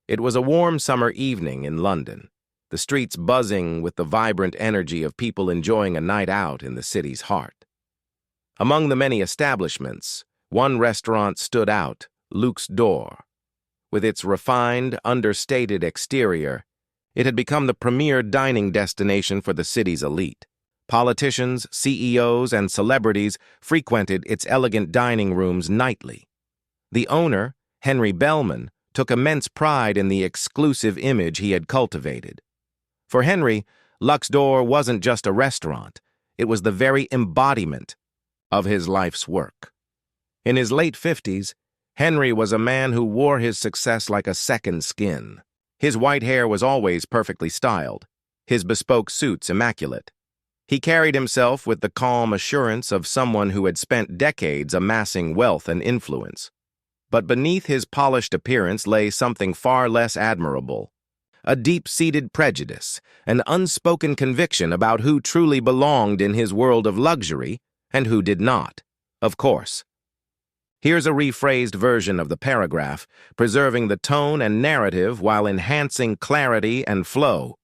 It was a warm summer evening in London, the streets buzzing with the vibrant energy of people enjoying a night out in the city's heart. Among the many establishments, one restaurant stood out, Luke's Door. With its refined, understated exterior, it had become the premier dining destination for the city's elite. Politicians, CEOs, and celebrities frequented its elegant dining rooms nightly. The owner, Henry Bellman, took immense pride in the exclusive image he had cultivated. For Henry, Luke's Door wasn't just a restaurant, it was the very embodiment of his life's work. In his late 50s, Henry was a man who wore his success like a second skin. His white hair was always perfectly styled, his bespoke suits immaculate. He carried himself with the calm assurance of someone who had spent decades amassing wealth and influence. But beneath his polished appearance lay something far less admirable, a deep-seated prejudice, an unspoken conviction about who truly belonged in his world of luxury and who did not, of course. Here's a rephrased version of the paragraph, preserving the tone and narrative while enhancing clarity and flow.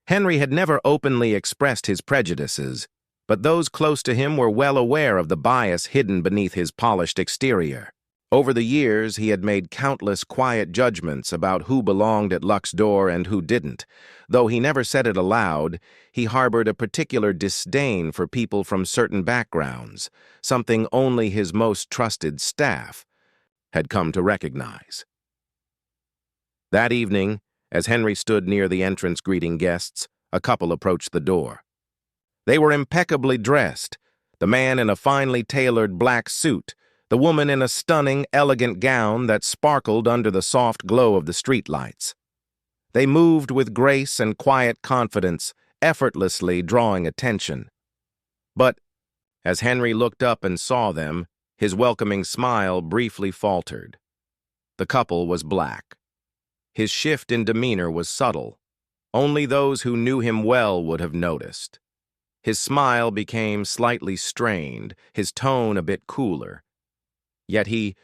Henry had never openly expressed his prejudices, but those close to him were well aware of the bias hidden beneath his polished exterior. Over the years, he had made countless quiet judgments about who belonged at Luke's Door and who didn't. Though he never said it aloud, he harbored a particular disdain for people from certain backgrounds, something only his most trusted staff had come to recognize. That evening, as Henry stood near the entrance greeting guests, a couple approached the door. They were impeccably dressed, the man in a finely tailored black suit, the woman in a stunning, elegant gown that sparkled under the soft glow of the streetlights. They moved with grace and quiet confidence, effortlessly drawing attention. But, as Henry looked up and saw them, his welcoming smile briefly faltered. The couple was black. His shift in demeanor was subtle. Only those who knew him well would have noticed. His smile became slightly strained, his tone a bit cooler. Yet he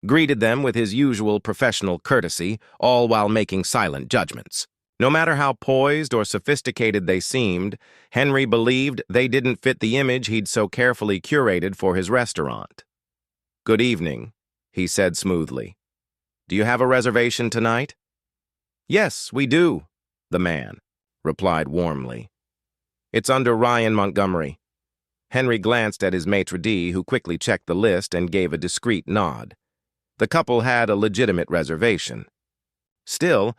greeted them with his usual professional courtesy, all while making silent judgments. No matter how poised or sophisticated they seemed, Henry believed they didn't fit the image he'd so carefully curated for his restaurant. "Good evening," he said smoothly. "Do you have a reservation tonight?" "Yes, we do," the man replied warmly. "It's under Ryan Montgomery." Henry glanced at his maitre d', who quickly checked the list and gave a discreet nod. The couple had a legitimate reservation. Still,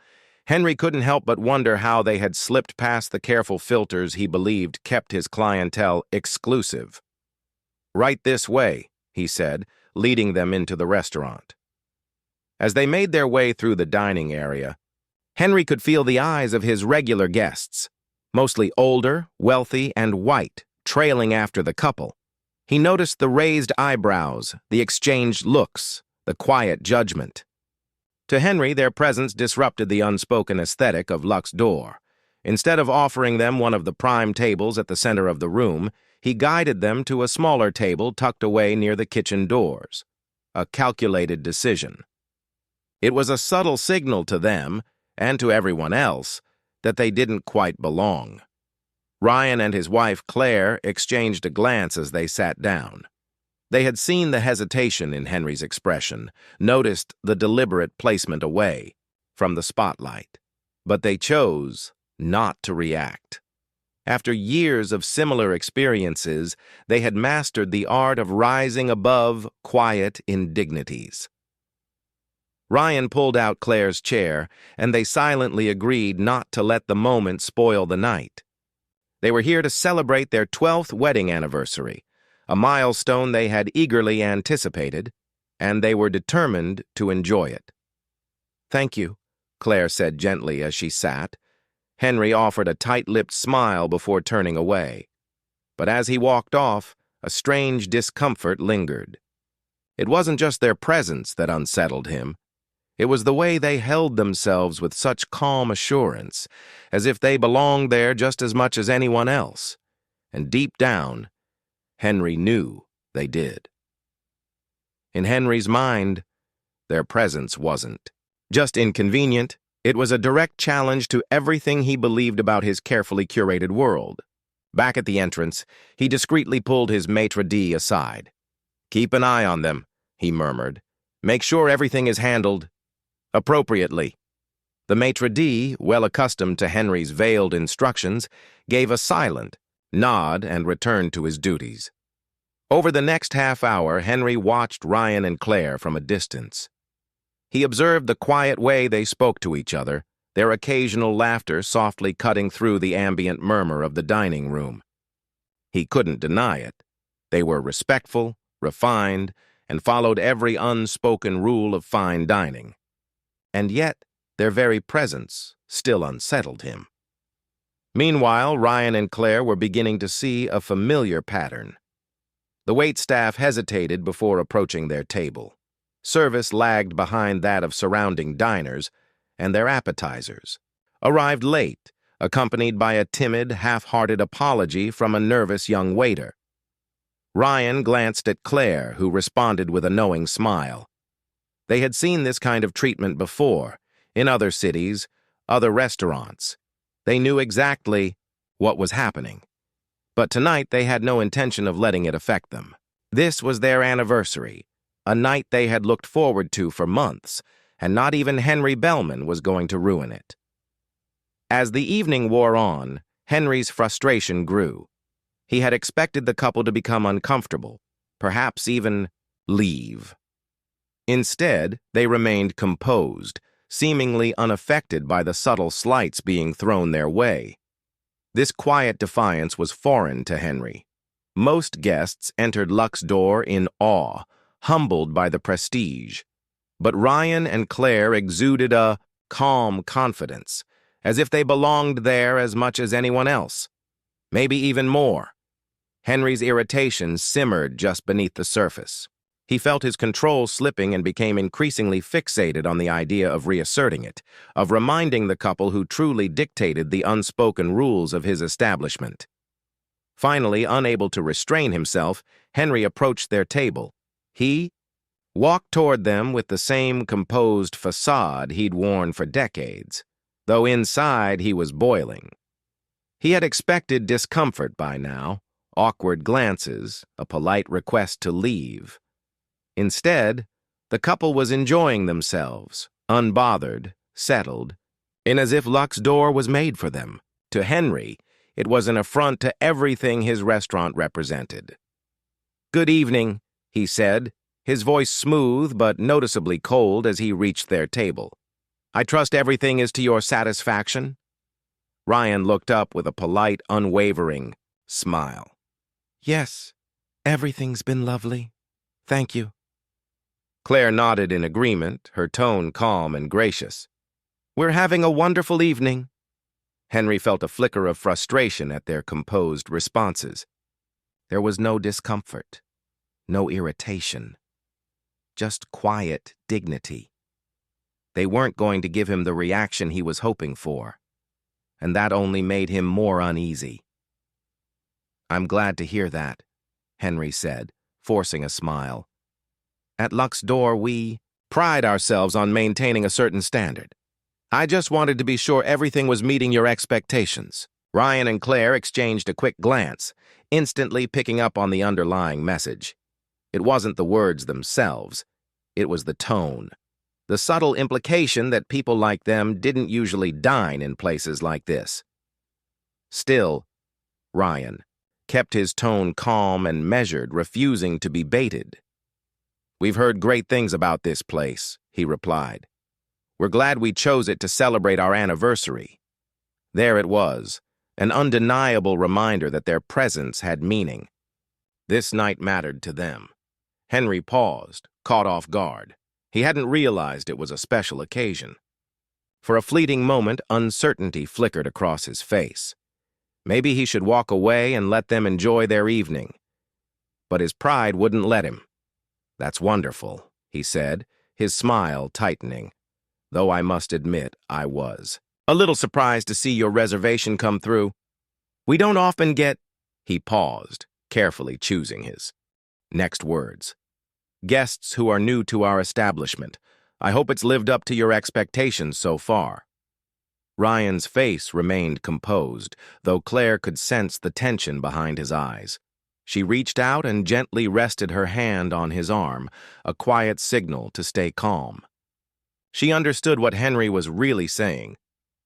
Henry couldn't help but wonder how they had slipped past the careful filters he believed kept his clientele exclusive. "Right this way," he said, leading them into the restaurant. As they made their way through the dining area, Henry could feel the eyes of his regular guests, mostly older, wealthy, and white, trailing after the couple. He noticed the raised eyebrows, the exchanged looks, the quiet judgment. To Henry, their presence disrupted the unspoken aesthetic of Luke's Door. Instead of offering them one of the prime tables at the center of the room, he guided them to a smaller table tucked away near the kitchen doors. A calculated decision. It was a subtle signal to them, and to everyone else, that they didn't quite belong. Ryan and his wife, Claire, exchanged a glance as they sat down. They had seen the hesitation in Henry's expression, noticed the deliberate placement away from the spotlight. But they chose not to react. After years of similar experiences, they had mastered the art of rising above quiet indignities. Ryan pulled out Claire's chair, and they silently agreed not to let the moment spoil the night. They were here to celebrate their 12th wedding anniversary, a milestone they had eagerly anticipated, and they were determined to enjoy it. "Thank you," Claire said gently as she sat. Henry offered a tight-lipped smile before turning away. But as he walked off, a strange discomfort lingered. It wasn't just their presence that unsettled him. It was the way they held themselves with such calm assurance, as if they belonged there just as much as anyone else. And deep down, Henry knew they did. In Henry's mind, their presence wasn't Just inconvenient, it was a direct challenge to everything he believed about his carefully curated world. Back at the entrance, he discreetly pulled his maitre d' aside. "Keep an eye on them," he murmured. "Make sure everything is handled appropriately." The maitre d', well accustomed to Henry's veiled instructions, gave a silent nod and returned to his duties. Over the next half hour, Henry watched Ryan and Claire from a distance. He observed the quiet way they spoke to each other, their occasional laughter softly cutting through the ambient murmur of the dining room. He couldn't deny it. They were respectful, refined, and followed every unspoken rule of fine dining. And yet, their very presence still unsettled him. Meanwhile, Ryan and Claire were beginning to see a familiar pattern. The waitstaff hesitated before approaching their table. Service lagged behind that of surrounding diners, and their appetizers arrived late, accompanied by a timid, half-hearted apology from a nervous young waiter. Ryan glanced at Claire, who responded with a knowing smile. They had seen this kind of treatment before, in other cities, other restaurants. They knew exactly what was happening. But tonight they had no intention of letting it affect them. This was their anniversary, a night they had looked forward to for months, and not even Henry Bellman was going to ruin it. As the evening wore on, Henry's frustration grew. He had expected the couple to become uncomfortable, perhaps even leave. Instead, they remained composed, seemingly unaffected by the subtle slights being thrown their way. This quiet defiance was foreign to Henry. Most guests entered Luck's door in awe, humbled by the prestige. But Ryan and Claire exuded a calm confidence, as if they belonged there as much as anyone else, maybe even more. Henry's irritation simmered just beneath the surface. He felt his control slipping and became increasingly fixated on the idea of reasserting it, of reminding the couple who truly dictated the unspoken rules of his establishment. Finally, unable to restrain himself, Henry approached their table. He walked toward them with the same composed facade he'd worn for decades, though inside he was boiling. He had expected discomfort by now, awkward glances, a polite request to leave. Instead, the couple was enjoying themselves, unbothered, settled, in as if Luck's door was made for them. To Henry, it was an affront to everything his restaurant represented. "Good evening," he said, his voice smooth but noticeably cold as he reached their table. "I trust everything is to your satisfaction?" Ryan looked up with a polite, unwavering smile. "Yes, everything's been lovely. Thank you." Claire nodded in agreement, her tone calm and gracious. "We're having a wonderful evening." Henry felt a flicker of frustration at their composed responses. There was no discomfort, no irritation, just quiet dignity. They weren't going to give him the reaction he was hoping for, and that only made him more uneasy. "I'm glad to hear that," Henry said, forcing a smile. "At Luck's door, we pride ourselves on maintaining a certain standard. I just wanted to be sure everything was meeting your expectations." Ryan and Claire exchanged a quick glance, instantly picking up on the underlying message. It wasn't the words themselves. It was the tone. The subtle implication that people like them didn't usually dine in places like this. Still, Ryan kept his tone calm and measured, refusing to be baited. "We've heard great things about this place," he replied. "We're glad we chose it to celebrate our anniversary." There it was, an undeniable reminder that their presence had meaning. This night mattered to them. Henry paused, caught off guard. He hadn't realized it was a special occasion. For a fleeting moment, uncertainty flickered across his face. Maybe he should walk away and let them enjoy their evening. But his pride wouldn't let him. "That's wonderful," he said, his smile tightening. "Though I must admit I was a little surprised to see your reservation come through. We don't often get—" He paused, carefully choosing his next words. "Guests who are new to our establishment, I hope it's lived up to your expectations so far." Ryan's face remained composed, though Claire could sense the tension behind his eyes. She reached out and gently rested her hand on his arm, a quiet signal to stay calm. She understood what Henry was really saying,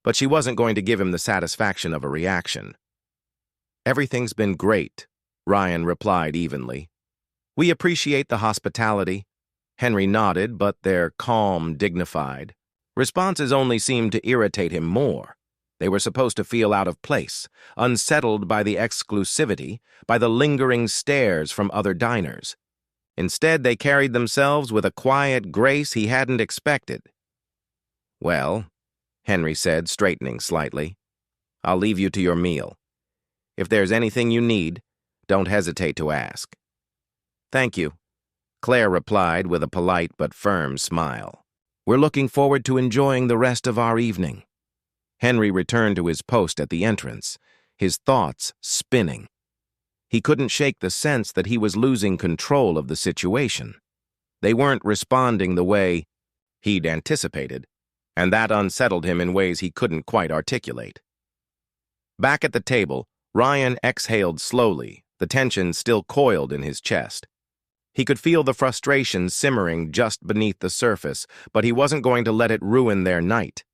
but she wasn't going to give him the satisfaction of a reaction. "Everything's been great," Ryan replied evenly. "We appreciate the hospitality." Henry nodded, but their calm, dignified responses only seemed to irritate him more. They were supposed to feel out of place, unsettled by the exclusivity, by the lingering stares from other diners. Instead, they carried themselves with a quiet grace he hadn't expected. "Well," Henry said, straightening slightly, "I'll leave you to your meal. If there's anything you need, don't hesitate to ask." "Thank you," Claire replied with a polite but firm smile. "We're looking forward to enjoying the rest of our evening." Henry returned to his post at the entrance, his thoughts spinning. He couldn't shake the sense that he was losing control of the situation. They weren't responding the way he'd anticipated, and that unsettled him in ways he couldn't quite articulate. Back at the table, Ryan exhaled slowly, the tension still coiled in his chest. He could feel the frustration simmering just beneath the surface, but he wasn't going to let it ruin their night.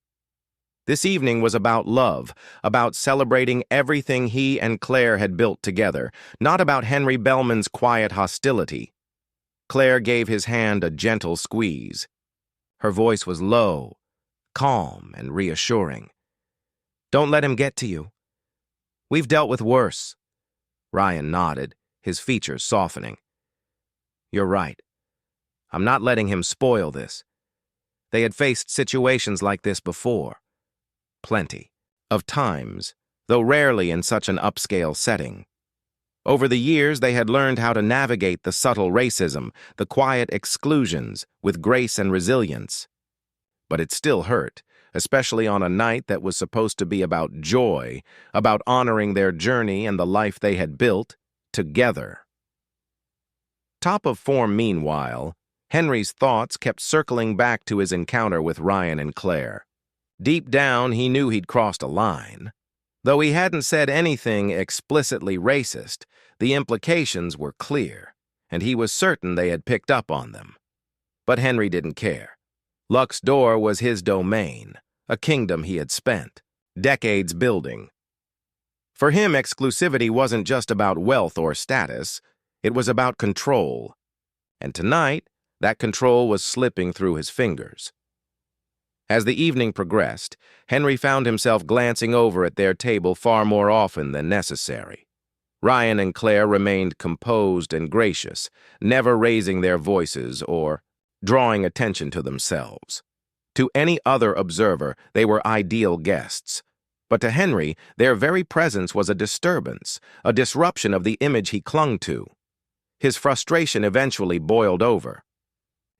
This evening was about love, about celebrating everything he and Claire had built together, not about Henry Bellman's quiet hostility. Claire gave his hand a gentle squeeze. Her voice was low, calm, and reassuring. "Don't let him get to you. We've dealt with worse." Ryan nodded, his features softening. "You're right. I'm not letting him spoil this. They had faced situations like this before. Plenty of times, though rarely in such an upscale setting. Over the years, they had learned how to navigate the subtle racism, the quiet exclusions, with grace and resilience. But it still hurt, especially on a night that was supposed to be about joy, about honoring their journey and the life they had built together. Top of form meanwhile, Henry's thoughts kept circling back to his encounter with Ryan and Claire. Deep down, he knew he'd crossed a line. Though he hadn't said anything explicitly racist, the implications were clear, and he was certain they had picked up on them. But Henry didn't care. Luck's door was his domain, a kingdom he had spent decades building. For him, exclusivity wasn't just about wealth or status, it was about control. And tonight, that control was slipping through his fingers. As the evening progressed, Henry found himself glancing over at their table far more often than necessary. Ryan and Claire remained composed and gracious, never raising their voices or drawing attention to themselves. To any other observer, they were ideal guests. But to Henry, their very presence was a disturbance, a disruption of the image he clung to. His frustration eventually boiled over.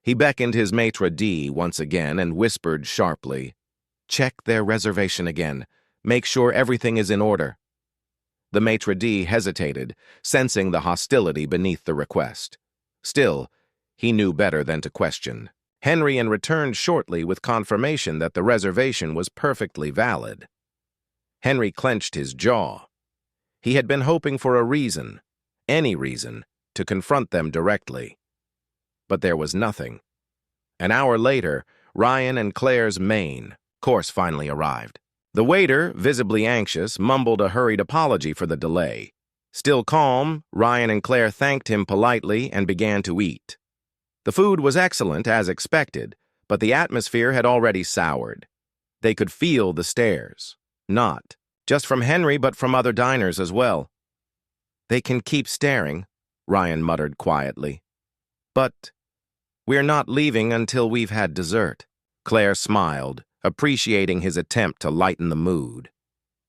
He beckoned his maitre d' once again and whispered sharply, "Check their reservation again. Make sure everything is in order." The maitre d' hesitated, sensing the hostility beneath the request. Still, he knew better than to question. Henry returned shortly with confirmation that the reservation was perfectly valid. Henry clenched his jaw. He had been hoping for a reason, any reason, to confront them directly. But there was nothing. An hour later, Ryan and Claire's main course finally arrived. The waiter, visibly anxious, mumbled a hurried apology for the delay. Still calm, Ryan and Claire thanked him politely and began to eat. The food was excellent, as expected, but the atmosphere had already soured. They could feel the stares. Not just from Henry, but from other diners as well. "They can keep staring," Ryan muttered quietly. "But we're not leaving until we've had dessert." Claire smiled, appreciating his attempt to lighten the mood.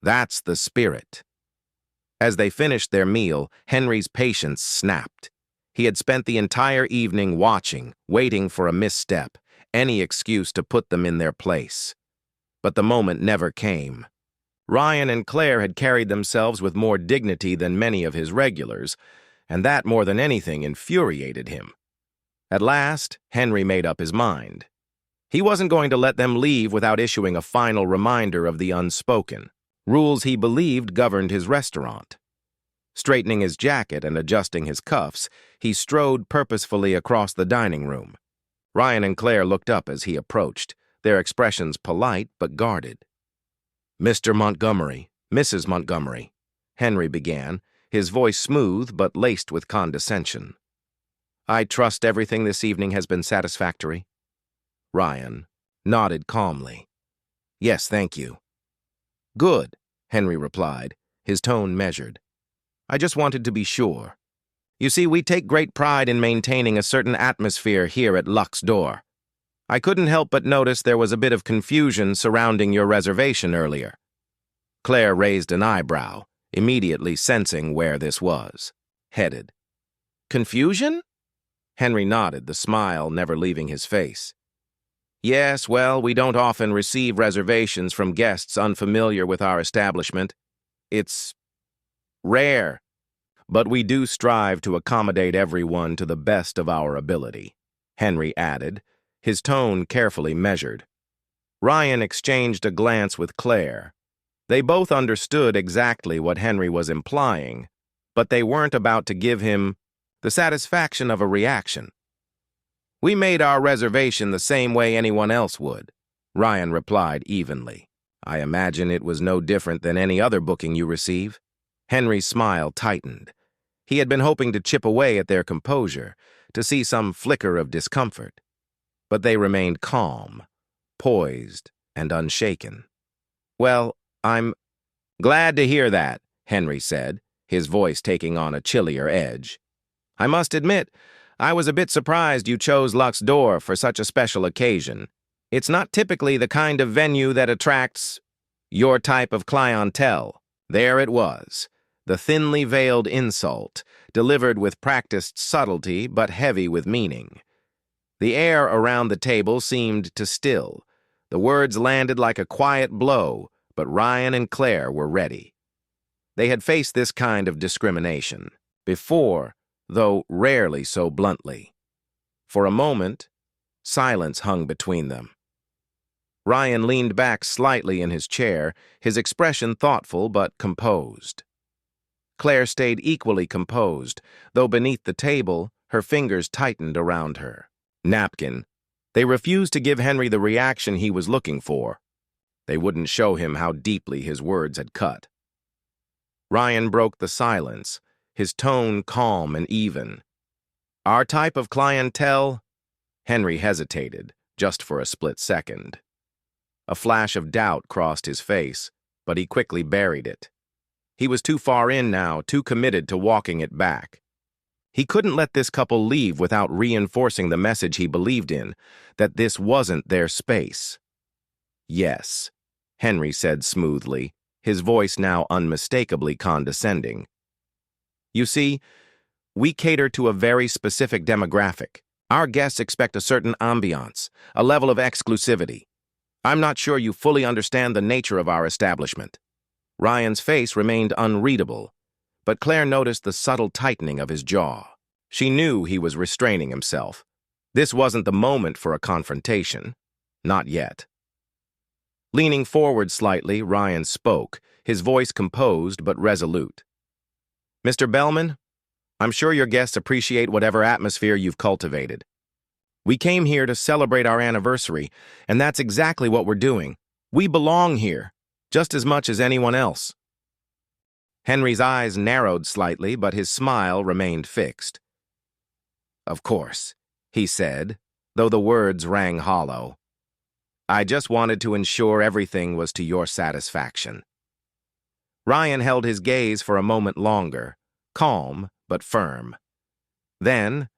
That's the spirit. As they finished their meal, Henry's patience snapped. He had spent the entire evening watching, waiting for a misstep, any excuse to put them in their place. But the moment never came. Ryan and Claire had carried themselves with more dignity than many of his regulars, and that more than anything infuriated him. At last, Henry made up his mind. He wasn't going to let them leave without issuing a final reminder of the unspoken rules he believed governed his restaurant. Straightening his jacket and adjusting his cuffs, he strode purposefully across the dining room. Ryan and Claire looked up as he approached, their expressions polite but guarded. "Mr. Montgomery, Mrs. Montgomery," Henry began, his voice smooth but laced with condescension. "I trust everything this evening has been satisfactory." Ryan nodded calmly. "Yes, thank you." "Good," Henry replied, his tone measured. "I just wanted to be sure. You see, we take great pride in maintaining a certain atmosphere here at Luck's Door. I couldn't help but notice there was a bit of confusion surrounding your reservation earlier." Claire raised an eyebrow, immediately sensing where this was headed. "Confusion?" Henry nodded, the smile never leaving his face. "Yes, well, we don't often receive reservations from guests unfamiliar with our establishment. It's rare, but we do strive to accommodate everyone to the best of our ability," Henry added, his tone carefully measured. Ryan exchanged a glance with Claire. They both understood exactly what Henry was implying, but they weren't about to give him the satisfaction of a reaction. "We made our reservation the same way anyone else would," Ryan replied evenly. "I imagine it was no different than any other booking you receive." Henry's smile tightened. He had been hoping to chip away at their composure, to see some flicker of discomfort. But they remained calm, poised, and unshaken. "Well, I'm glad to hear that," Henry said, his voice taking on a chillier edge. "I must admit, I was a bit surprised you chose Luck's Door for such a special occasion. It's not typically the kind of venue that attracts your type of clientele." There it was, the thinly veiled insult, delivered with practiced subtlety but heavy with meaning. The air around the table seemed to still. The words landed like a quiet blow, but Ryan and Claire were ready. They had faced this kind of discrimination before, though rarely so bluntly. For a moment, silence hung between them. Ryan leaned back slightly in his chair, his expression thoughtful but composed. Claire stayed equally composed, though beneath the table, her fingers tightened around her napkin. They refused to give Henry the reaction he was looking for. They wouldn't show him how deeply his words had cut. Ryan broke the silence, his tone calm and even. "Our type of clientele?" Henry hesitated, just for a split second. A flash of doubt crossed his face, but he quickly buried it. He was too far in now, too committed to walking it back. He couldn't let this couple leave without reinforcing the message he believed in, that this wasn't their space. "Yes," Henry said smoothly, his voice now unmistakably condescending. "You see, we cater to a very specific demographic. Our guests expect a certain ambiance, a level of exclusivity. I'm not sure you fully understand the nature of our establishment." Ryan's face remained unreadable, but Claire noticed the subtle tightening of his jaw. She knew he was restraining himself. This wasn't the moment for a confrontation. Not yet. Leaning forward slightly, Ryan spoke, his voice composed but resolute. "Mr. Bellman, I'm sure your guests appreciate whatever atmosphere you've cultivated. We came here to celebrate our anniversary, and that's exactly what we're doing. We belong here, just as much as anyone else." Henry's eyes narrowed slightly, but his smile remained fixed. "Of course," he said, though the words rang hollow. "I just wanted to ensure everything was to your satisfaction." Ryan held his gaze for a moment longer, calm but firm. Then,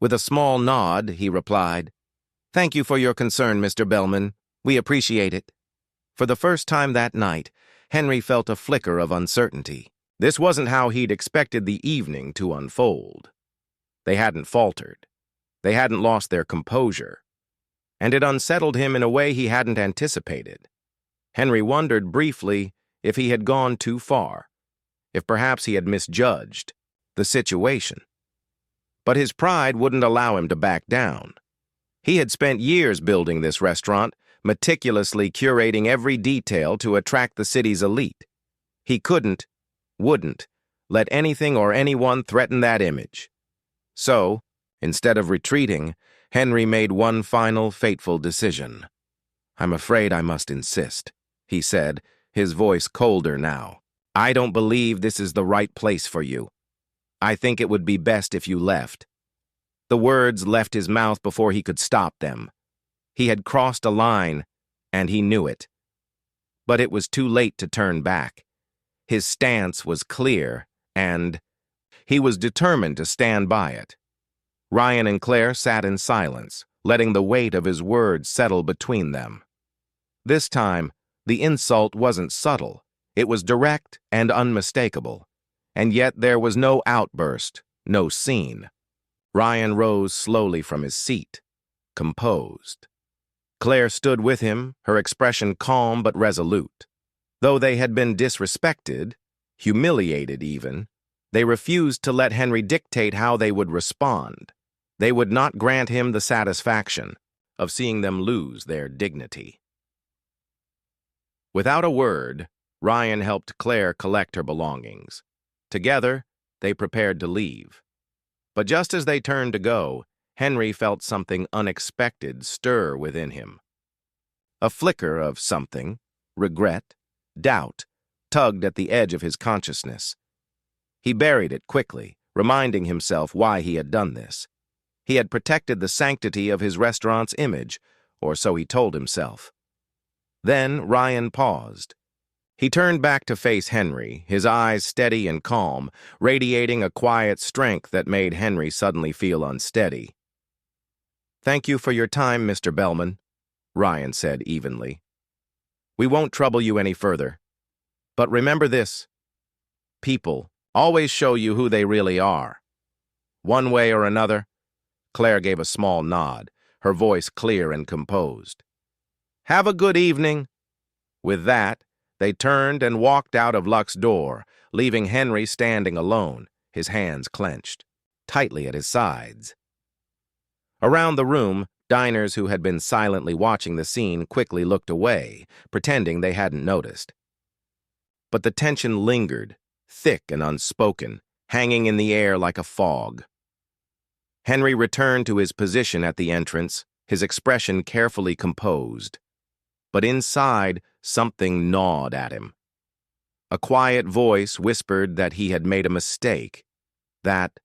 with a small nod, he replied, "Thank you for your concern, Mr. Bellman. We appreciate it." For the first time that night, Henry felt a flicker of uncertainty. This wasn't how he'd expected the evening to unfold. They hadn't faltered. They hadn't lost their composure. And it unsettled him in a way he hadn't anticipated. Henry wondered briefly if he had gone too far, if perhaps he had misjudged the situation. But his pride wouldn't allow him to back down. He had spent years building this restaurant, meticulously curating every detail to attract the city's elite. He wouldn't, let anything or anyone threaten that image. So, instead of retreating, Henry made one final fateful decision. "I'm afraid I must insist," he said, his voice colder now. "I don't believe this is the right place for you. I think it would be best if you left." The words left his mouth before he could stop them. He had crossed a line, and he knew it. But it was too late to turn back. His stance was clear, and he was determined to stand by it. Ryan and Claire sat in silence, letting the weight of his words settle between them. This time, the insult wasn't subtle. It was direct and unmistakable. And yet there was no outburst, no scene. Ryan rose slowly from his seat, composed. Claire stood with him, her expression calm but resolute. Though they had been disrespected, humiliated even, they refused to let Henry dictate how they would respond. They would not grant him the satisfaction of seeing them lose their dignity. Without a word, Ryan helped Claire collect her belongings. Together, they prepared to leave. But just as they turned to go, Henry felt something unexpected stir within him. A flicker of something, regret, doubt, tugged at the edge of his consciousness. He buried it quickly, reminding himself why he had done this. He had protected the sanctity of his restaurant's image, or so he told himself. Then Ryan paused. He turned back to face Henry, his eyes steady and calm, radiating a quiet strength that made Henry suddenly feel unsteady. "Thank you for your time, Mr. Bellman," Ryan said evenly. "We won't trouble you any further. But remember this. People always show you who they really are. One way or another." Claire gave a small nod, her voice clear and composed. "Have a good evening." With that, they turned and walked out of Luck's door, leaving Henry standing alone, his hands clenched, tightly at his sides. Around the room, diners who had been silently watching the scene quickly looked away, pretending they hadn't noticed. But the tension lingered, thick and unspoken, hanging in the air like a fog. Henry returned to his position at the entrance, his expression carefully composed. But inside, something gnawed at him. A quiet voice whispered that he had made a mistake, that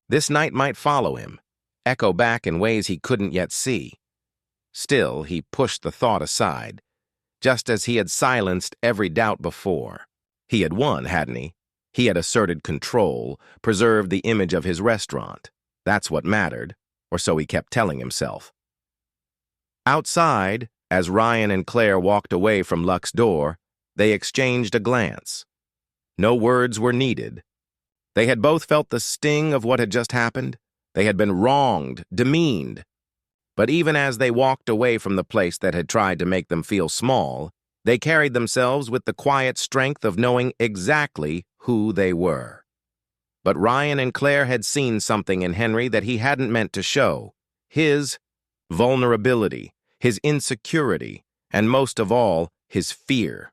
this night might follow him, echo back in ways he couldn't yet see. Still, he pushed the thought aside, just as he had silenced every doubt before. He had won, hadn't he? He had asserted control, preserved the image of his restaurant. That's what mattered, or so he kept telling himself. Outside, as Ryan and Claire walked away from Luck's door, they exchanged a glance. No words were needed. They had both felt the sting of what had just happened. They had been wronged, demeaned. But even as they walked away from the place that had tried to make them feel small, they carried themselves with the quiet strength of knowing exactly who they were. But Ryan and Claire had seen something in Henry that he hadn't meant to show. His vulnerability, his insecurity, and most of all, his fear.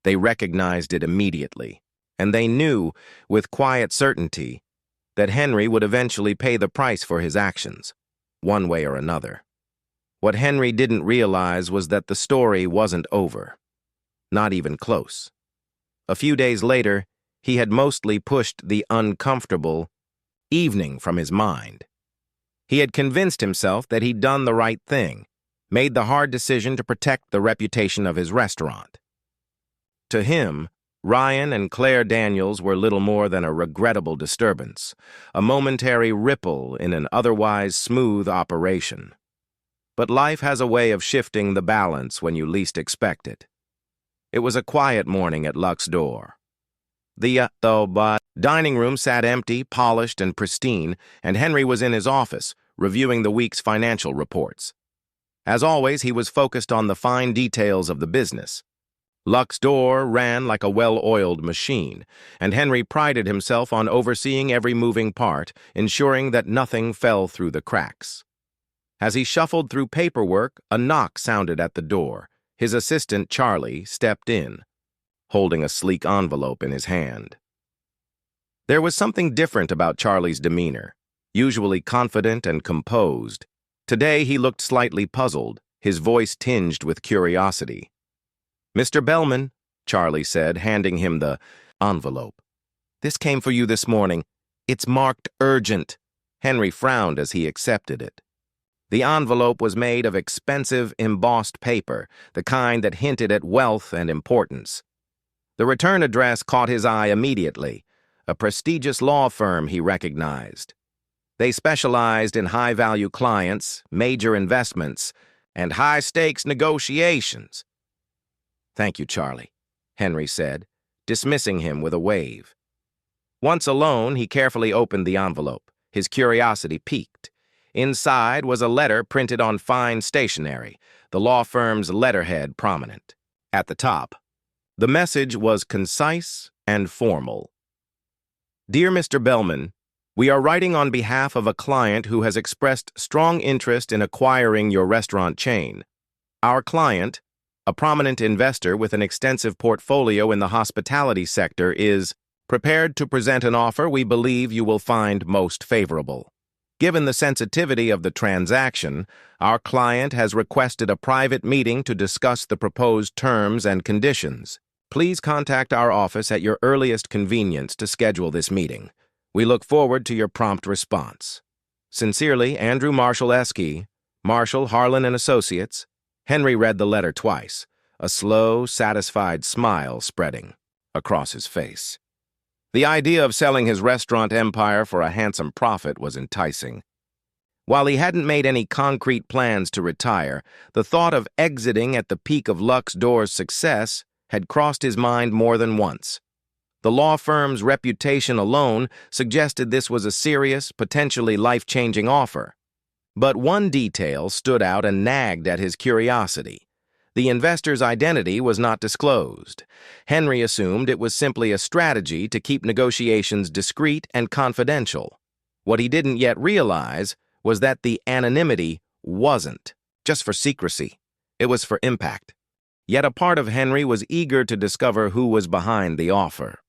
They recognized it immediately, and they knew, with quiet certainty, that Henry would eventually pay the price for his actions, one way or another. What Henry didn't realize was that the story wasn't over. Not even close. A few days later, he had mostly pushed the uncomfortable evening from his mind. He had convinced himself that he'd done the right thing, made the hard decision to protect the reputation of his restaurant. To him, Ryan and Claire Daniels were little more than a regrettable disturbance, a momentary ripple in an otherwise smooth operation. But life has a way of shifting the balance when you least expect it. It was a quiet morning at Luck's door. The dining room sat empty, polished, and pristine, and Henry was in his office, reviewing the week's financial reports. As always, he was focused on the fine details of the business. Luck's door ran like a well-oiled machine, and Henry prided himself on overseeing every moving part, ensuring that nothing fell through the cracks. As he shuffled through paperwork, a knock sounded at the door. His assistant, Charlie, stepped in, holding a sleek envelope in his hand. There was something different about Charlie's demeanor, usually confident and composed. Today he looked slightly puzzled, his voice tinged with curiosity. "Mr. Bellman," Charlie said, handing him the envelope. "This came for you this morning. It's marked urgent." Henry frowned as he accepted it. The envelope was made of expensive, embossed paper, the kind that hinted at wealth and importance. The return address caught his eye immediately, a prestigious law firm he recognized. They specialized in high-value clients, major investments, and high-stakes negotiations. "Thank you, Charlie," Henry said, dismissing him with a wave. Once alone, he carefully opened the envelope, his curiosity piqued. Inside was a letter printed on fine stationery, the law firm's letterhead prominent. At the top, the message was concise and formal. "Dear Mr. Bellman, we are writing on behalf of a client who has expressed strong interest in acquiring your restaurant chain. Our client, a prominent investor with an extensive portfolio in the hospitality sector, is prepared to present an offer we believe you will find most favorable. Given the sensitivity of the transaction, our client has requested a private meeting to discuss the proposed terms and conditions. Please contact our office at your earliest convenience to schedule this meeting. We look forward to your prompt response. Sincerely, Andrew Marshall Esky, Marshall, Harlan & Associates." Henry read the letter twice, a slow, satisfied smile spreading across his face. The idea of selling his restaurant empire for a handsome profit was enticing. While he hadn't made any concrete plans to retire, the thought of exiting at the peak of Lux Door's success had crossed his mind more than once. The law firm's reputation alone suggested this was a serious, potentially life-changing offer. But one detail stood out and nagged at his curiosity. The investor's identity was not disclosed. Henry assumed it was simply a strategy to keep negotiations discreet and confidential. What he didn't yet realize was that the anonymity wasn't just for secrecy. It was for impact. Yet a part of Henry was eager to discover who was behind the offer.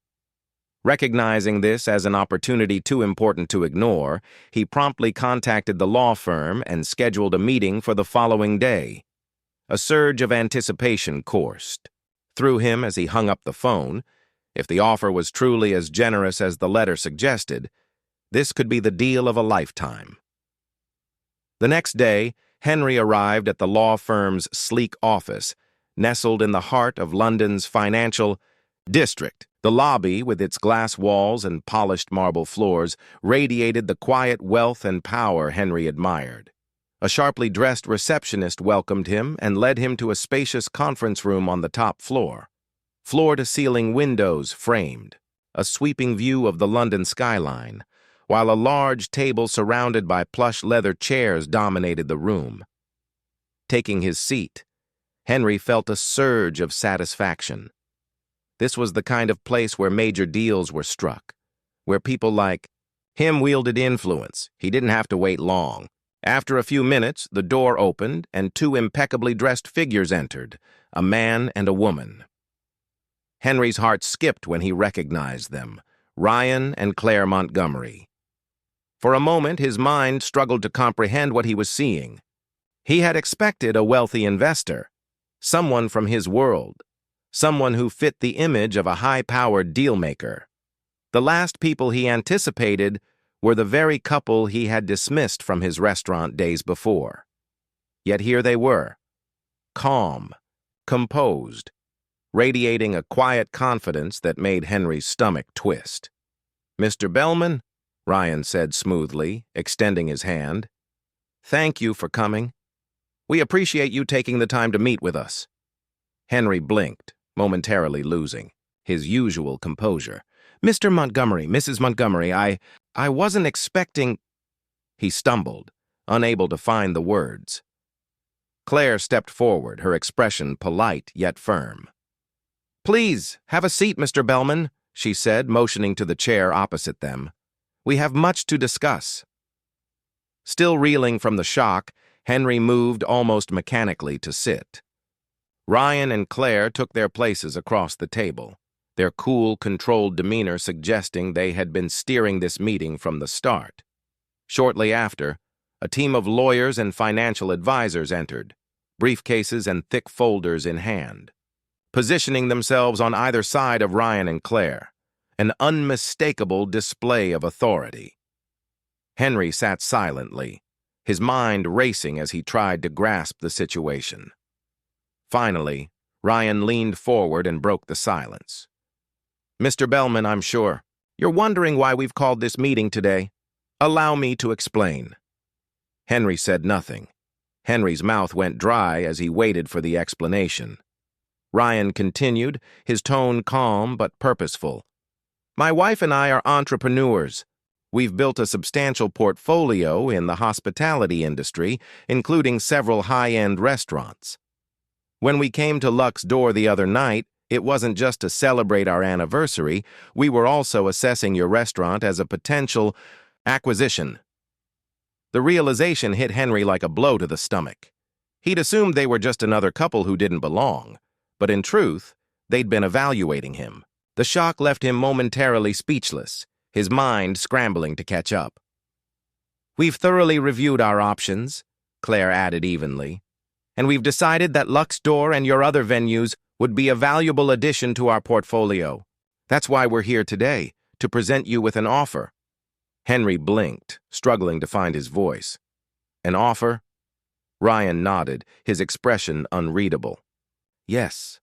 Recognizing this as an opportunity too important to ignore, he promptly contacted the law firm and scheduled a meeting for the following day. A surge of anticipation coursed through him as he hung up the phone. If the offer was truly as generous as the letter suggested, this could be the deal of a lifetime. The next day, Henry arrived at the law firm's sleek office, nestled in the heart of London's financial district. The lobby, with its glass walls and polished marble floors, radiated the quiet wealth and power Henry admired. A sharply dressed receptionist welcomed him and led him to a spacious conference room on the top floor. Floor-to-ceiling windows framed a sweeping view of the London skyline, while a large table surrounded by plush leather chairs dominated the room. Taking his seat, Henry felt a surge of satisfaction. This was the kind of place where major deals were struck, where people like him wielded influence. He didn't have to wait long. After a few minutes, the door opened and two impeccably dressed figures entered, a man and a woman. Henry's heart skipped when he recognized them, Ryan and Claire Montgomery. For a moment, his mind struggled to comprehend what he was seeing. He had expected a wealthy investor, someone from his world, someone who fit the image of a high-powered dealmaker. The last people he anticipated were the very couple he had dismissed from his restaurant days before. Yet here they were, calm, composed, radiating a quiet confidence that made Henry's stomach twist. "Mr. Bellman," Ryan said smoothly, extending his hand, "thank you for coming. We appreciate you taking the time to meet with us." Henry blinked, momentarily losing his usual composure. "Mr. Montgomery, Mrs. Montgomery, I wasn't expecting—" He stumbled, unable to find the words. Claire stepped forward, her expression polite yet firm. "Please, have a seat, Mr. Bellman," she said, motioning to the chair opposite them. "We have much to discuss." Still reeling from the shock, Henry moved almost mechanically to sit. Ryan and Claire took their places across the table, their cool, controlled demeanor suggesting they had been steering this meeting from the start. Shortly after, a team of lawyers and financial advisors entered, briefcases and thick folders in hand, positioning themselves on either side of Ryan and Claire, an unmistakable display of authority. Henry sat silently, his mind racing as he tried to grasp the situation. Finally, Ryan leaned forward and broke the silence. "Mr. Bellman, I'm sure you're wondering why we've called this meeting today. Allow me to explain." Henry said nothing. Henry's mouth went dry as he waited for the explanation. Ryan continued, his tone calm but purposeful. "My wife and I are entrepreneurs. We've built a substantial portfolio in the hospitality industry, including several high-end restaurants. When we came to Luck's door the other night, it wasn't just to celebrate our anniversary, we were also assessing your restaurant as a potential acquisition." The realization hit Henry like a blow to the stomach. He'd assumed they were just another couple who didn't belong, but in truth, they'd been evaluating him. The shock left him momentarily speechless, his mind scrambling to catch up. "We've thoroughly reviewed our options," Claire added evenly, "and we've decided that Luck's Door and your other venues would be a valuable addition to our portfolio. That's why we're here today, to present you with an offer." Henry blinked, struggling to find his voice. "An offer?" Ryan nodded, his expression unreadable. "Yes,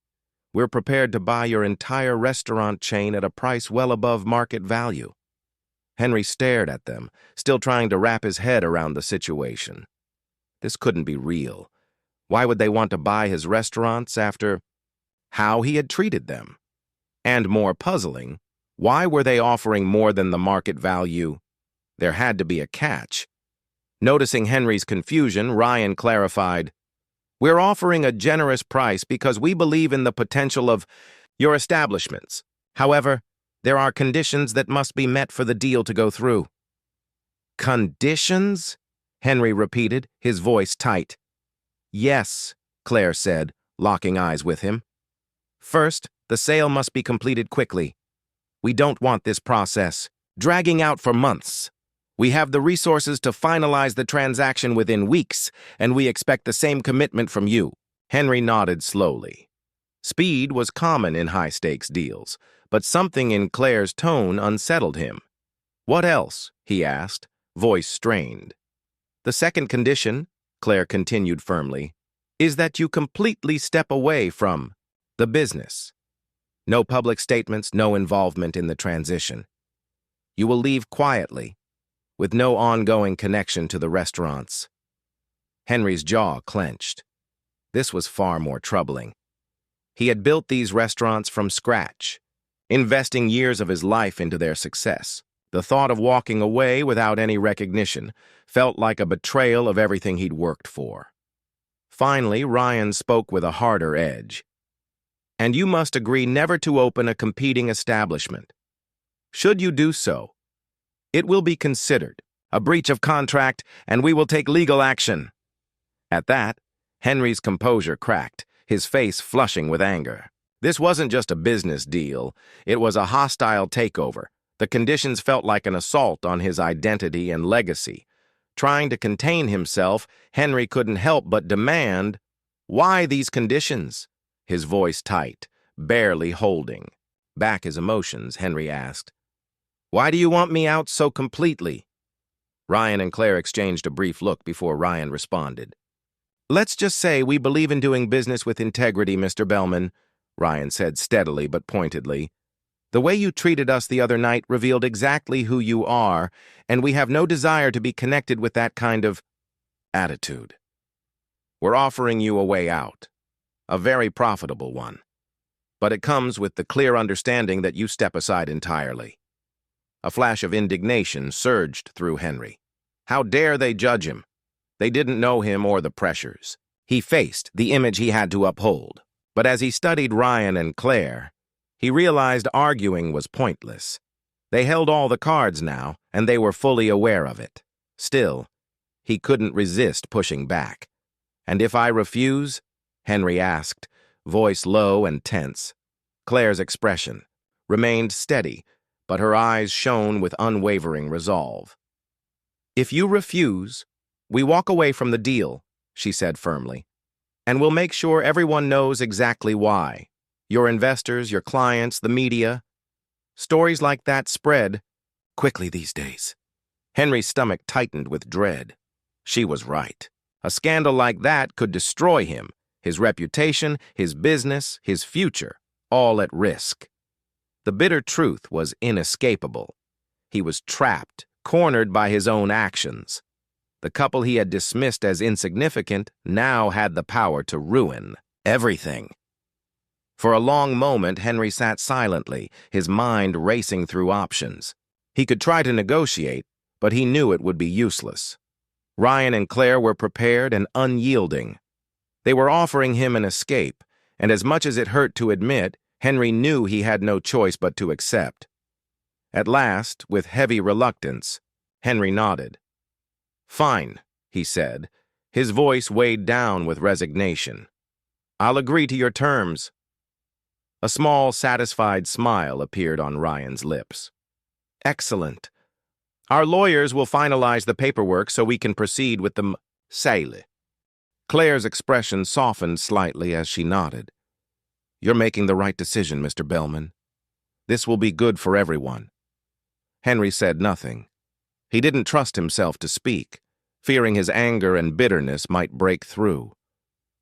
we're prepared to buy your entire restaurant chain at a price well above market value." Henry stared at them, still trying to wrap his head around the situation. This couldn't be real. Why would they want to buy his restaurants after how he had treated them? And more puzzling, why were they offering more than the market value? There had to be a catch. Noticing Henry's confusion, Ryan clarified, "We're offering a generous price because we believe in the potential of your establishments. However, there are conditions that must be met for the deal to go through." "Conditions?" Henry repeated, his voice tight. "Yes," Claire said, locking eyes with him. "First, the sale must be completed quickly. We don't want this process dragging out for months. We have the resources to finalize the transaction within weeks, and we expect the same commitment from you." Henry nodded slowly. Speed was common in high-stakes deals, but something in Claire's tone unsettled him. "What else?" he asked, voice strained. "The second condition," Claire continued firmly, "is that you completely step away from the business. No public statements, no involvement in the transition. You will leave quietly, with no ongoing connection to the restaurants." Henry's jaw clenched. This was far more troubling. He had built these restaurants from scratch, investing years of his life into their success. The thought of walking away without any recognition felt like a betrayal of everything he'd worked for. Finally, Ryan spoke with a harder edge. "And you must agree never to open a competing establishment. Should you do so, it will be considered a breach of contract, and we will take legal action." At that, Henry's composure cracked, his face flushing with anger. This wasn't just a business deal, it was a hostile takeover. The conditions felt like an assault on his identity and legacy. Trying to contain himself, Henry couldn't help but demand, "Why these conditions?" His voice tight, barely holding back his emotions, Henry asked, "Why do you want me out so completely?" Ryan and Claire exchanged a brief look before Ryan responded. "Let's just say we believe in doing business with integrity, Mr. Bellman," Ryan said steadily but pointedly. "The way you treated us the other night revealed exactly who you are, and we have no desire to be connected with that kind of attitude. We're offering you a way out, a very profitable one, but it comes with the clear understanding that you step aside entirely." A flash of indignation surged through Henry. How dare they judge him? They didn't know him or the pressures. He faced the image he had to uphold. But as he studied Ryan and Claire, he realized arguing was pointless. They held all the cards now, and they were fully aware of it. Still, he couldn't resist pushing back. "And if I refuse?" Henry asked, voice low and tense. Claire's expression remained steady, but her eyes shone with unwavering resolve. "If you refuse, we walk away from the deal," she said firmly. "And we'll make sure everyone knows exactly why. Your investors, your clients, the media. Stories like that spread quickly these days." Henry's stomach tightened with dread. She was right. A scandal like that could destroy him, his reputation, his business, his future, all at risk. The bitter truth was inescapable. He was trapped, cornered by his own actions. The couple he had dismissed as insignificant now had the power to ruin everything. For a long moment, Henry sat silently, his mind racing through options. He could try to negotiate, but he knew it would be useless. Ryan and Claire were prepared and unyielding. They were offering him an escape, and as much as it hurt to admit, Henry knew he had no choice but to accept. At last, with heavy reluctance, Henry nodded. "Fine," he said, his voice weighed down with resignation. "I'll agree to your terms." A small, satisfied smile appeared on Ryan's lips. "Excellent. Our lawyers will finalize the paperwork so we can proceed with the sale." Claire's expression softened slightly as she nodded. "You're making the right decision, Mr. Bellman. This will be good for everyone." Henry said nothing. He didn't trust himself to speak, fearing his anger and bitterness might break through.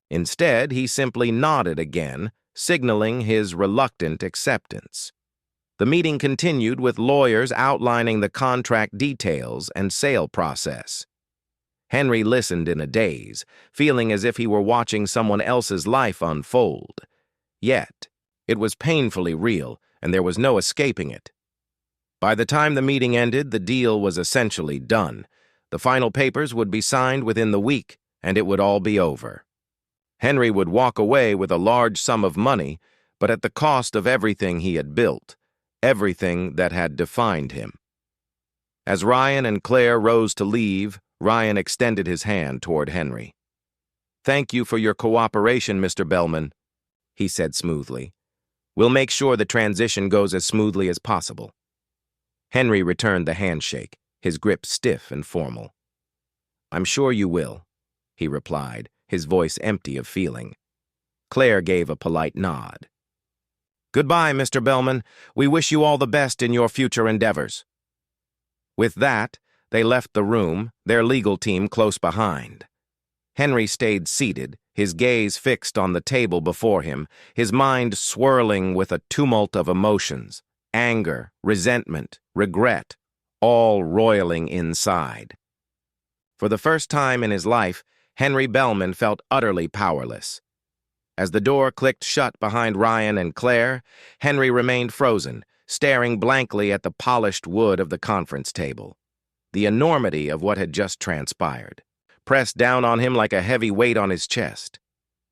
Instead, he simply nodded again, signaling his reluctant acceptance. The meeting continued with lawyers outlining the contract details and sale process. Henry listened in a daze, feeling as if he were watching someone else's life unfold. Yet, it was painfully real, and there was no escaping it. By the time the meeting ended, the deal was essentially done. The final papers would be signed within the week, and it would all be over. Henry would walk away with a large sum of money, but at the cost of everything he had built, everything that had defined him. As Ryan and Claire rose to leave, Ryan extended his hand toward Henry. "Thank you for your cooperation, Mr. Bellman," he said smoothly. "We'll make sure the transition goes as smoothly as possible." Henry returned the handshake, his grip stiff and formal. "I'm sure you will," he replied, his voice empty of feeling. Claire gave a polite nod. "Goodbye, Mr. Bellman. We wish you all the best in your future endeavors." With that, they left the room, their legal team close behind. Henry stayed seated, his gaze fixed on the table before him, his mind swirling with a tumult of emotions, anger, resentment, regret, all roiling inside. For the first time in his life, Henry Bellman felt utterly powerless. As the door clicked shut behind Ryan and Claire, Henry remained frozen, staring blankly at the polished wood of the conference table. The enormity of what had just transpired pressed down on him like a heavy weight on his chest.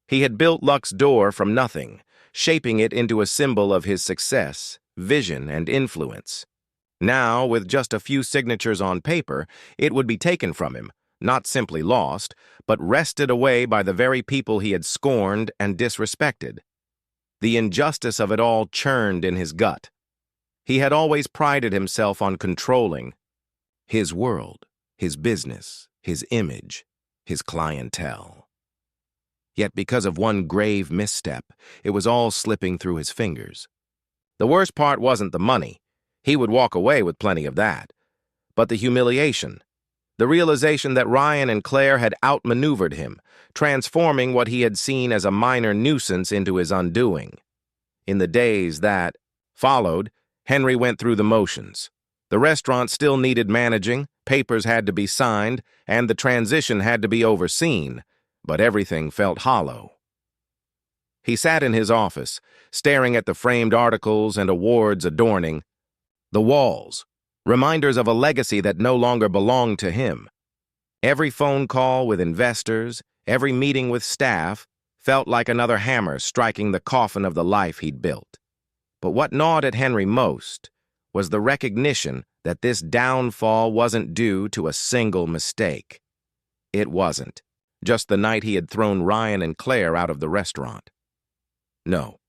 He had built Luck's door from nothing, shaping it into a symbol of his success, vision, and influence. Now, with just a few signatures on paper, it would be taken from him, not simply lost, but wrested away by the very people he had scorned and disrespected. The injustice of it all churned in his gut. He had always prided himself on controlling his world, his business, his image, his clientele. Yet because of one grave misstep, it was all slipping through his fingers. The worst part wasn't the money. He would walk away with plenty of that. But the humiliation, the realization that Ryan and Claire had outmaneuvered him, transforming what he had seen as a minor nuisance into his undoing. In the days that followed, Henry went through the motions. The restaurant still needed managing, papers had to be signed, and the transition had to be overseen, but everything felt hollow. He sat in his office, staring at the framed articles and awards adorning the walls, reminders of a legacy that no longer belonged to him. Every phone call with investors, every meeting with staff, felt like another hammer striking the coffin of the life he'd built. But what gnawed at Henry most was the recognition that this downfall wasn't due to a single mistake. It wasn't. Just the night he had thrown Ryan and Claire out of the restaurant. No,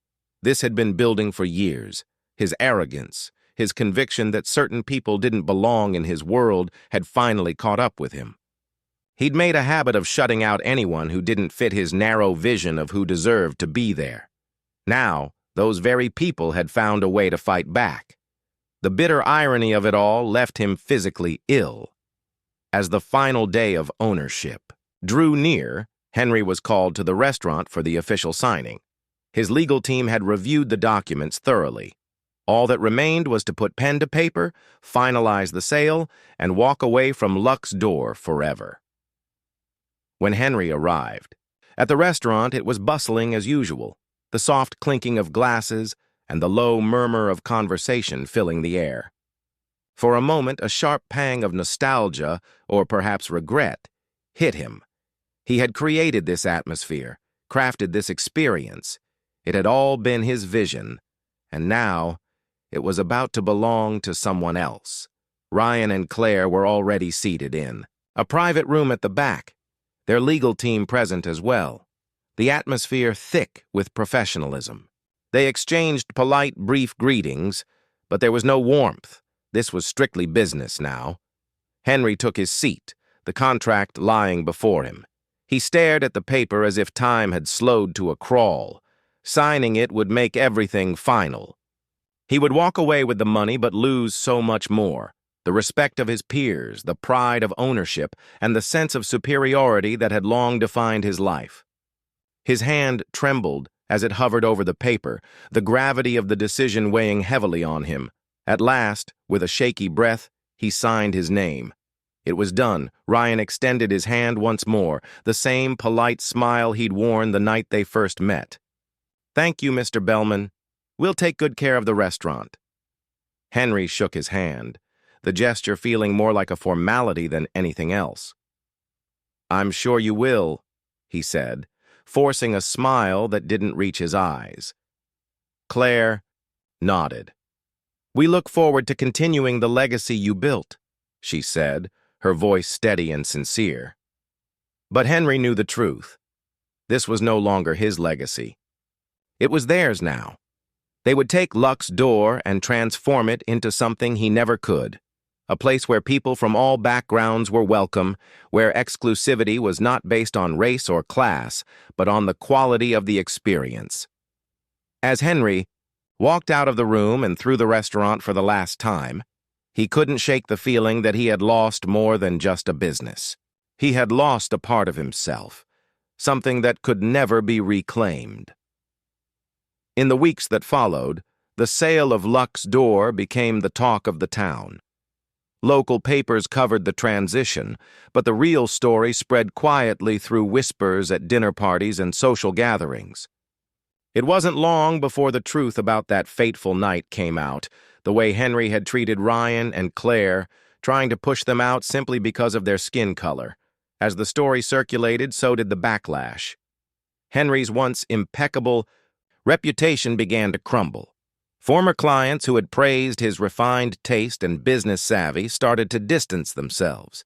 this had been building for years. His arrogance, his conviction that certain people didn't belong in his world had finally caught up with him. He'd made a habit of shutting out anyone who didn't fit his narrow vision of who deserved to be there. Now, those very people had found a way to fight back. The bitter irony of it all left him physically ill. As the final day of ownership drew near, Henry was called to the restaurant for the official signing. His legal team had reviewed the documents thoroughly. All that remained was to put pen to paper, finalize the sale, and walk away from Luck's door forever. When Henry arrived, at the restaurant it was bustling as usual, the soft clinking of glasses and the low murmur of conversation filling the air. For a moment, a sharp pang of nostalgia, or perhaps regret, hit him. He had created this atmosphere, crafted this experience. It had all been his vision, and now it was about to belong to someone else. Ryan and Claire were already seated in a private room at the back, their legal team present as well, the atmosphere thick with professionalism. They exchanged polite, brief greetings, but there was no warmth. This was strictly business now. Henry took his seat, the contract lying before him. He stared at the paper as if time had slowed to a crawl. Signing it would make everything final. He would walk away with the money but lose so much more. The respect of his peers, the pride of ownership, and the sense of superiority that had long defined his life. His hand trembled as it hovered over the paper, the gravity of the decision weighing heavily on him. At last, with a shaky breath, he signed his name. It was done. Ryan extended his hand once more, the same polite smile he'd worn the night they first met. "Thank you, Mr. Bellman. We'll take good care of the restaurant." Henry shook his hand, the gesture feeling more like a formality than anything else. "I'm sure you will," he said, forcing a smile that didn't reach his eyes. Claire nodded. "We look forward to continuing the legacy you built," she said, her voice steady and sincere. But Henry knew the truth. This was no longer his legacy. It was theirs now. They would take Luck's door and transform it into something he never could, a place where people from all backgrounds were welcome, where exclusivity was not based on race or class, but on the quality of the experience. As Henry walked out of the room and through the restaurant for the last time, he couldn't shake the feeling that he had lost more than just a business. He had lost a part of himself, something that could never be reclaimed. In the weeks that followed, the sale of Luck's door became the talk of the town. Local papers covered the transition, but the real story spread quietly through whispers at dinner parties and social gatherings. It wasn't long before the truth about that fateful night came out, the way Henry had treated Ryan and Claire, trying to push them out simply because of their skin color. As the story circulated, so did the backlash. Henry's once impeccable reputation began to crumble. Former clients who had praised his refined taste and business savvy started to distance themselves.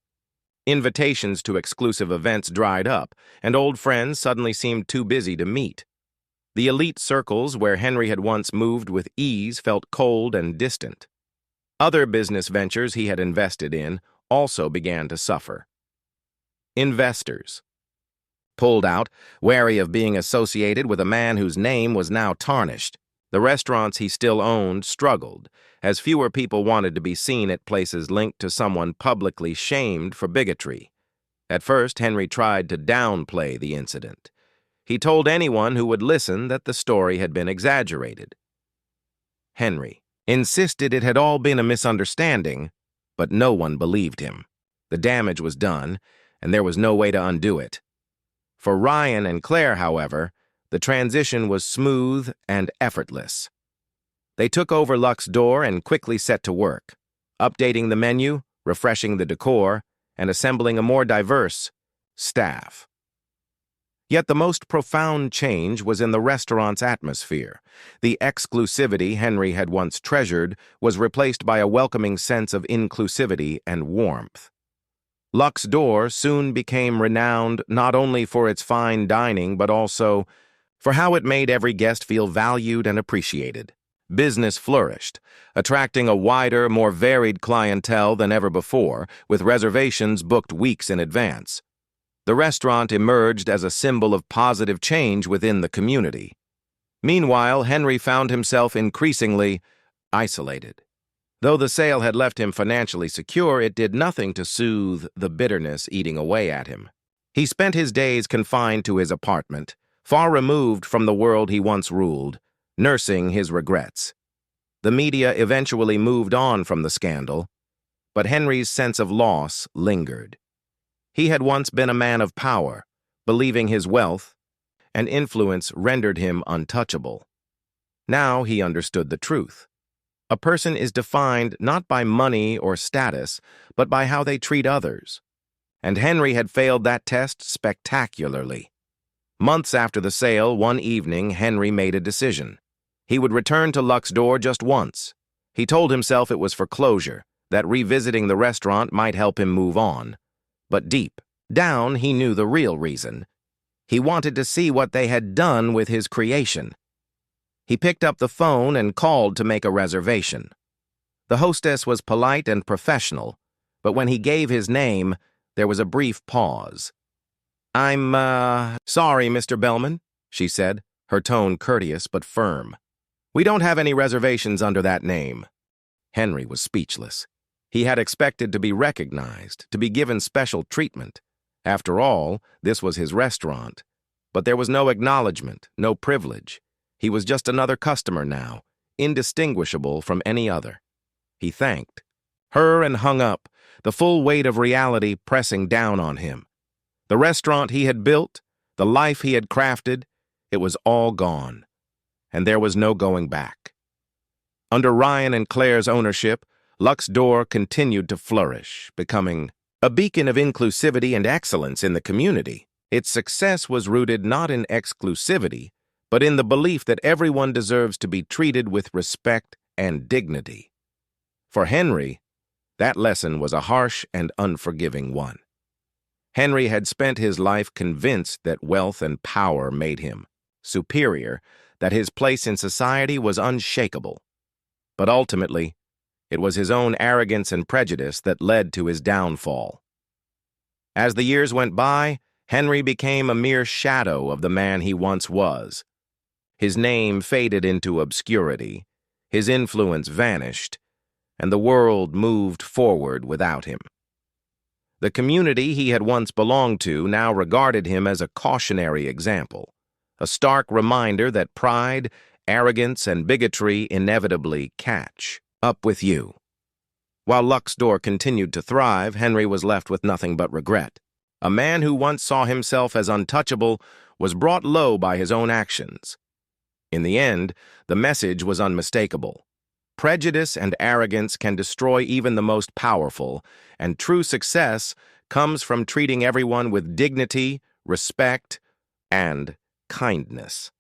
Invitations to exclusive events dried up, and old friends suddenly seemed too busy to meet. The elite circles where Henry had once moved with ease felt cold and distant. Other business ventures he had invested in also began to suffer. Investors pulled out, wary of being associated with a man whose name was now tarnished. The restaurants he still owned struggled, as fewer people wanted to be seen at places linked to someone publicly shamed for bigotry. At first, Henry tried to downplay the incident. He told anyone who would listen that the story had been exaggerated. Henry insisted it had all been a misunderstanding, but no one believed him. The damage was done, and there was no way to undo it. For Ryan and Claire, however, the transition was smooth and effortless. They took over Luck's door and quickly set to work, updating the menu, refreshing the decor, and assembling a more diverse staff. Yet the most profound change was in the restaurant's atmosphere. The exclusivity Henry had once treasured was replaced by a welcoming sense of inclusivity and warmth. Luck's Door soon became renowned not only for its fine dining but also for how it made every guest feel valued and appreciated. Business flourished, attracting a wider, more varied clientele than ever before, with reservations booked weeks in advance. The restaurant emerged as a symbol of positive change within the community. Meanwhile, Henry found himself increasingly isolated. Though the sale had left him financially secure, it did nothing to soothe the bitterness eating away at him. He spent his days confined to his apartment, far removed from the world he once ruled, nursing his regrets. The media eventually moved on from the scandal, but Henry's sense of loss lingered. He had once been a man of power, believing his wealth and influence rendered him untouchable. Now he understood the truth. A person is defined not by money or status, but by how they treat others. And Henry had failed that test spectacularly. Months after the sale, one evening, Henry made a decision. He would return to Luck's Door just once. He told himself it was for closure, that revisiting the restaurant might help him move on. But deep down, he knew the real reason. He wanted to see what they had done with his creation. He picked up the phone and called to make a reservation. The hostess was polite and professional, but when he gave his name, there was a brief pause. "I'm, sorry, Mr. Bellman," she said, her tone courteous but firm. "We don't have any reservations under that name." Henry was speechless. He had expected to be recognized, to be given special treatment. After all, this was his restaurant. But there was no acknowledgement, no privilege. He was just another customer now, indistinguishable from any other. He thanked her and hung up, the full weight of reality pressing down on him. The restaurant he had built, the life he had crafted, it was all gone. And there was no going back. Under Ryan and Claire's ownership, Luck's Door continued to flourish, becoming a beacon of inclusivity and excellence in the community. Its success was rooted not in exclusivity, but in the belief that everyone deserves to be treated with respect and dignity. For Henry, that lesson was a harsh and unforgiving one. Henry had spent his life convinced that wealth and power made him superior, that his place in society was unshakable. But ultimately, it was his own arrogance and prejudice that led to his downfall. As the years went by, Henry became a mere shadow of the man he once was. His name faded into obscurity, his influence vanished, and the world moved forward without him. The community he had once belonged to now regarded him as a cautionary example, a stark reminder that pride, arrogance, and bigotry inevitably catch up with you. While Luck's Door continued to thrive, Henry was left with nothing but regret. A man who once saw himself as untouchable was brought low by his own actions. In the end, the message was unmistakable. Prejudice and arrogance can destroy even the most powerful, and true success comes from treating everyone with dignity, respect, and kindness.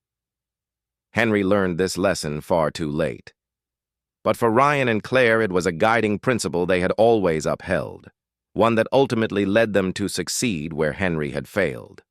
Henry learned this lesson far too late. But for Ryan and Claire, it was a guiding principle they had always upheld, one that ultimately led them to succeed where Henry had failed.